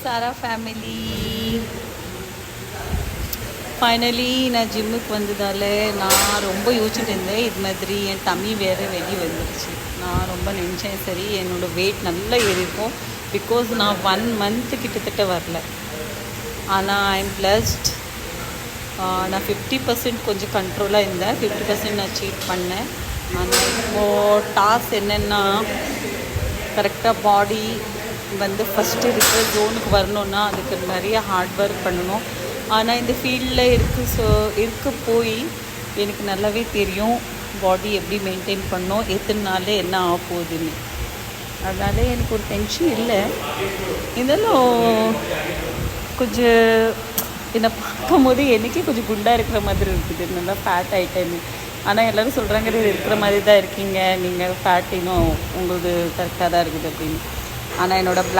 சாரா family finally நான் ஜிம்முக்கு வந்ததால் நான் ரொம்ப யோசிச்சுட்டு இருந்தேன். இது மாதிரி என் டம்மி வேறு வெளியே வந்துடுச்சு. நான் ரொம்ப நினச்சேன் சரி என்னோடய வெயிட் நல்லா ஏறியிருக்கும். பிகாஸ் நான் 1 மந்த்து கிட்டத்தட்ட வரல. ஆனால் ஐ எம் பிளஸ்ட். நான் 50% கொஞ்சம் கண்ட்ரோலாக இருந்தேன், 50% நான் சீட் பண்ணேன். ஆனால் இப்போது டாஸ்க் என்னென்னா கரெக்டாக பாடி வந்து ஃபஸ்ட்டு இருக்கிற ஜோனுக்கு வரணுன்னா அதுக்கு நிறைய ஹார்ட் ஒர்க் பண்ணணும். ஆனால் இந்த ஃபீல்டில் இருக்க போய் எனக்கு நல்லாவே தெரியும் பாடி எப்படி மெயின்டைன் பண்ணணும், எத்தனை நாள் என்ன ஆக போகுதுன்னு. அதனால எனக்கு ஒரு டென்ஷன் இல்லை. இருந்தாலும் கொஞ்சம் என்னை பார்க்கும்போது எனக்கே கொஞ்சம் குண்டாக இருக்கிற மாதிரி இருக்குது, நல்லா ஃபேட் ஆகிட்டேன்னு. ஆனால் எல்லோரும் சொல்கிறாங்க இது இருக்கிற மாதிரி தான் இருக்கீங்க, நீங்கள் ஃபேட் இன்னும் உங்களுக்கு கரெக்டாக தான் இருக்குது அப்படின்னு. ஆனால் என்னோடய